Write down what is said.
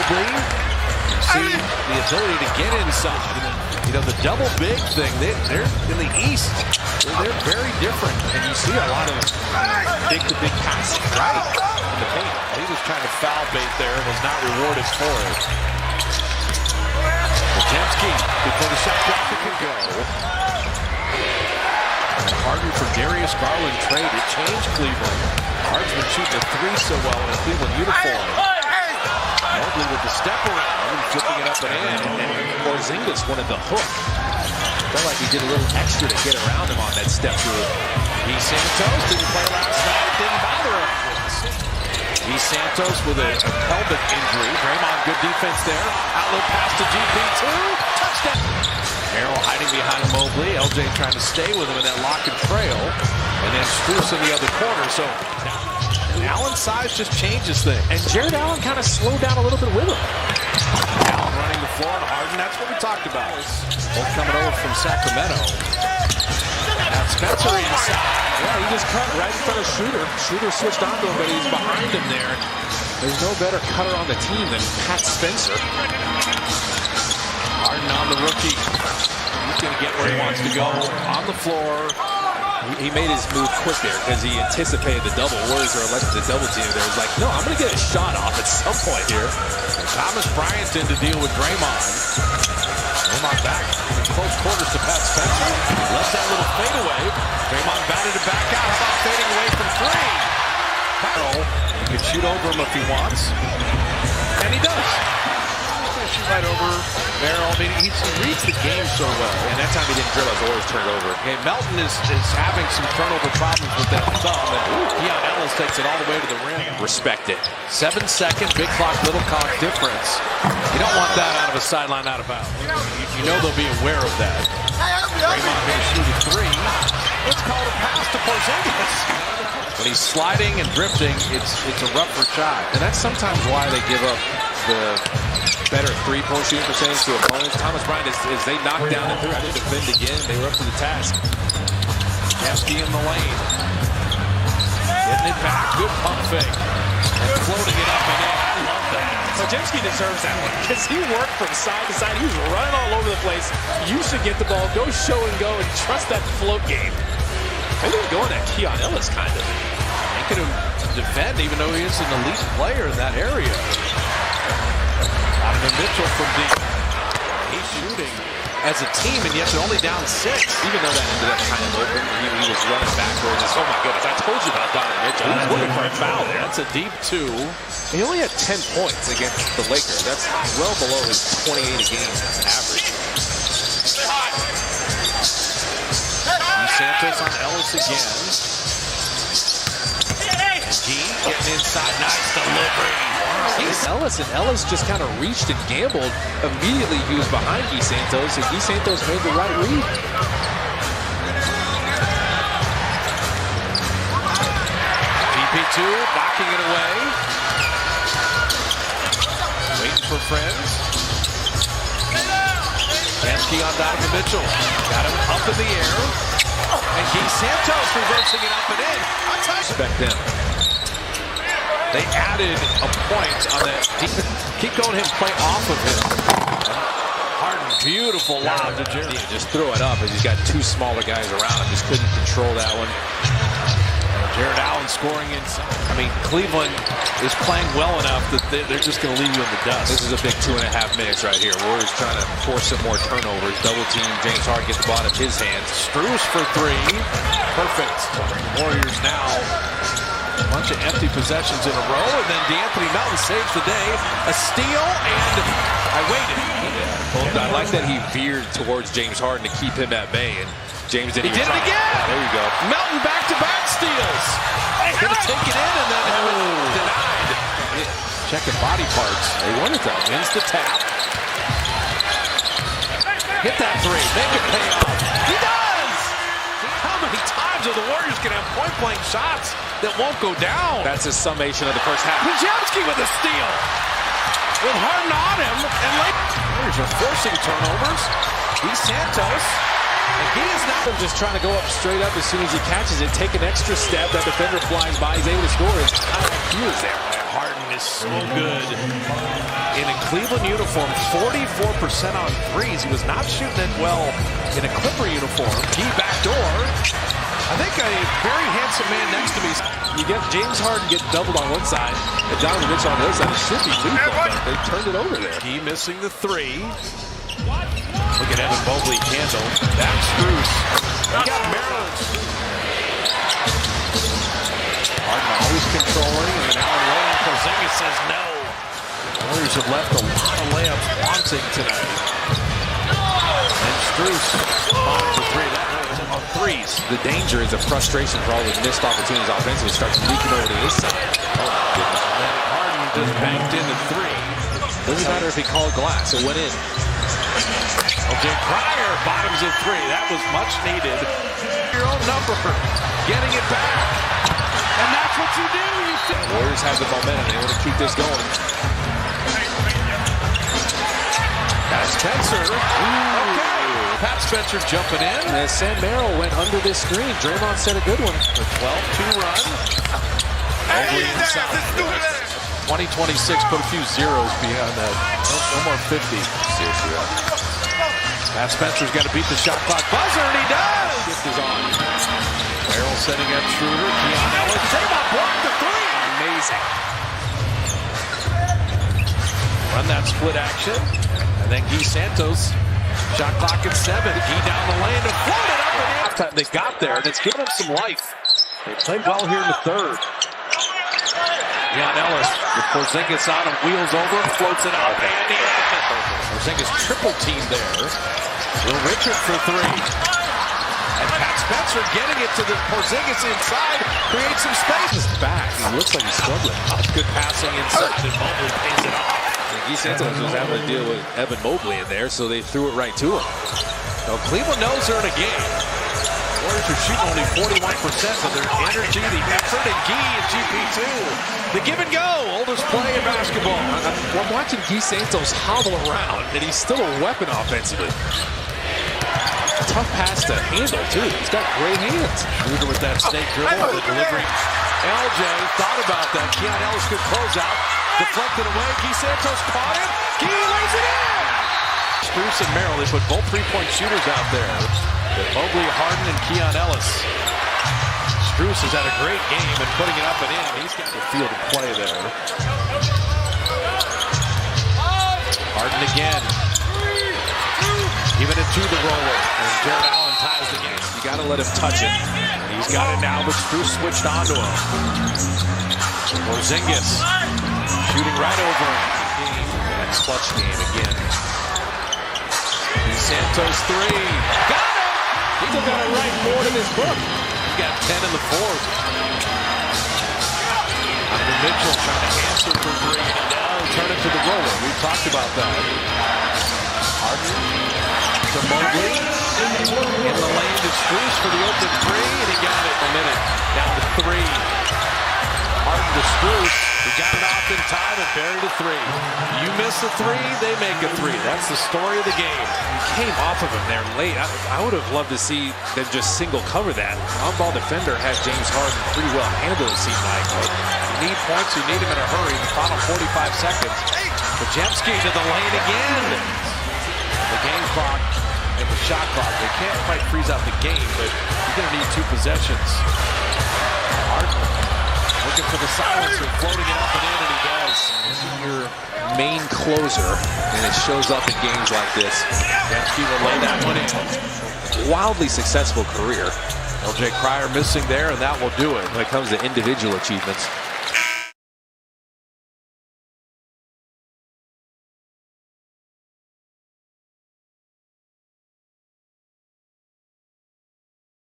Mobley. You see the ability to get inside. You know, the double big thing, they're in the East. They're very different. And you see a lot of big-to-big passing, right? In the paint. He was trying to foul bait there and was not rewarded for it. Podziemski, before the shot clock can go. And Harden for Darius Garland trade. It changed Cleveland. Harden's been shooting the three so well in a Cleveland uniform. Mobley with the step around, flipping it up and in. And Porzingis wanted the hook. Felt like he did a little extra to get around him on that step through. Santos didn't play last night, didn't bother him. Santos with a pelvic injury. Draymond, good defense there. Outlet pass to GP2. Touchdown. Merrill hiding behind Mobley. LJ trying to stay with him in that lock and trail. And then Strus in the other corner. So Allen's size just changes things. And Jared Allen kind of slowed down a little bit with him. Allen running the floor, and Harden, that's what we talked about. Both coming over from Sacramento. Now Spencer inside. Yeah, he just cut right in front of Schroeder. Schroeder switched onto him, but he's behind him there. There's no better cutter on the team than Pat Spencer. Harden on the rookie. He's going to get where he wants to go. On the floor. He made his move quick there because he anticipated the double. Warriors are elected the double team there. He's like, no, I'm going to get a shot off at some point here. Thomas Bryant in to deal with Draymond. Draymond back in close quarters to Pat Spencer. Left that little fadeaway. Draymond batted it back out. How about fading away from three? Carroll, he can shoot over him if he wants. And he does. Shoot right over Merrill. I mean, he reads the game so well. And that time he didn't drill, his always turned over. Okay, Melton is having some turnover problems with that thumb. And Keon Ellis takes it all the way to the rim. Respect it. 7-second, big clock, little clock difference. You don't want that out of a sideline out of bounds. You know they'll be aware of that. Draymond going to shoot a three. Let's call it a pass to Porzingis. When he's sliding and drifting, it's a rougher shot. And that's sometimes why they give up the better three-point shooting percentage to opponents. Thomas Bryant, as they knocked down and threw, I didn't defend again. They were up to the task. Podziemski in the lane. Getting it back. Good pump fake. And floating it up and in. I love that. Podziemski deserves that one because he worked from side to side. He was running all over the place. You should get the ball, go show and go, and trust that float game. Maybe they're going at Keon Ellis, kind of. Making him defend, even though he is an elite player in that area. Donovan Mitchell from deep. He's shooting as a team, and yet they're only down 6. Even though that ended up kind of open, he was running backwards. Oh my goodness, I told you about Donovan Mitchell. He was looking for a foul there. That's a deep 2. He only had 10 points against the Lakers. That's well below his 28 a game average. Santos on Ellis again. Gee getting inside. Nice delivery. Ellis just kind of reached and gambled. Immediately he was behind Santos, and Santos made the right read. GP2 knocking it away. Waiting for friends. Podziemski on Donovan Mitchell. Got him up in the air. And Santos reversing it up and in. Respect them. They added a point on that. Keep going him, play off of him. Harden, beautiful lob to Jared. Yeah, just throw it up as he's got 2 smaller guys around him. Just couldn't control that one. Jared Allen scoring inside. I mean, Cleveland is playing well enough that they're just going to leave you in the dust. This is a big 2.5 minutes right here. Warriors trying to force some more turnovers. Double team. James Harden gets the ball out of his hands. Strus for 3. Perfect. Warriors now a bunch of empty possessions in a row, and then D'Anthony Melton saves the day. A steal, and I waited. I like that he veered towards James Harden to keep him at bay, and James didn't He did it again. There you go. Melton back-to-back steals. Going to take it in, and then denied. Checking body parts. They wanted that. Wins the tap. Hit that 3. Make it pay off. He does! How many times are the Warriors going to have point-blank shots that won't go down? That's a summation of the first half. Podziemski with a steal. With Harden on him, and Warriors are forcing turnovers. Santos. And he is not just trying to go up straight up as soon as he catches it. Take an extra step. That defender flies by. He's able to score. His IQ is there. Harden is so good. In a Cleveland uniform, 44% on threes. He was not shooting it well in a Clipper uniform. Key backdoor. I think a very handsome man next to me. You get James Harden get doubled on one side, and Donovan Mitchell on the other side. It should be two, but they turned it over there. He missing the three. Look at Evan Mobley handle. That's Strus. We got Maryland. Harden always controlling, and now Allen Podziemski says no. Warriors have left a lot of layups wanting tonight. And Strus on for three. That was on threes. The danger is a frustration for all the missed opportunities offensively starts leaking over to his side. Oh my goodness. And then Harden just banked in the three. Doesn't matter if he called glass, it went in. Okay, Cryer bottoms of three. That was much needed. Your own number, getting it back. And that's what you do. Warriors have the momentum. They want to keep this going. That's Spencer. Okay. Pat Spencer jumping in. And Sam Merrill went under this screen. Draymond set a good one. The 12-2 run. Over inside. 2026, put a few zeros behind that. No more 50. Seriously, Pat Spencer's got to beat the shot clock buzzer, and he does. Shift is on. Merrill setting up Schroeder. Keon Ellis. Draymond blocked the three. Amazing. Run that split action. And then Santos. Shot clock at 7. Gee down the lane to float it up and in. They got there, and it's given them some life. They played well here in the third. Keon Ellis with Porzingis on him, wheels over, floats it up and in. Porzingis triple team there. Will Richard for three. And Pat Spencer getting it to the Porzingis inside, creates some space. He's back. He looks like he's struggling. Good passing inside, and Mobley pays it off. Santos was having to deal with Evan Mobley in there, so they threw it right to him. So Cleveland knows they're in a game. Warriors are shooting only 41% of their energy, the effort, and Gee and GP2. The give and go, oldest play in basketball. I'm watching Santos hobble around, and he's still a weapon offensively. Tough pass to handle, too. He's got great hands. Schroeder with that snake dribble, the delivery. LJ thought about that. Keon Ellis could close out. Deflected away. Santos caught it. Gee lays it in. Strus and Merrill, they put both three-point shooters out there. Mobley, Harden, and Keon Ellis. Strus has had a great game and putting it up and in. He's got the field of play there. Harden again. Giving it to the roller. And Jared Allen ties the game. You got to let him touch it. And he's got it now, but Strus switched onto him. Porzingis shooting right over him. Next clutch game again. Santos three. Got it! He's got to write more in his book. He got 10 in the fourth. Donovan Mitchell trying to answer for three, and now turn it to the roller. We talked about that. Harden to Mobley. In the lane to Strus for the open three, and he got it in a minute. Down to three. Harden to Strus. He got it off in time and buried a three. You miss a three, they make a three. That's the story of the game. He came off of him there late. I would have loved to see them just single cover that. On-ball defender had James Harden pretty well handled, it seemed like. But you need points, you need them in a hurry in the final 45 seconds. Podziemski to the lane again. The game clock and the shot clock. They can't quite freeze out the game, but you're going to need two possessions. Harden looking for the silencer, floating it up and in, and he does. this is your main closer, and it shows up in games like this. Podziemski will lay that one in. Wildly successful career. LJ Cryer missing there, and that will do it. When it comes to individual achievements.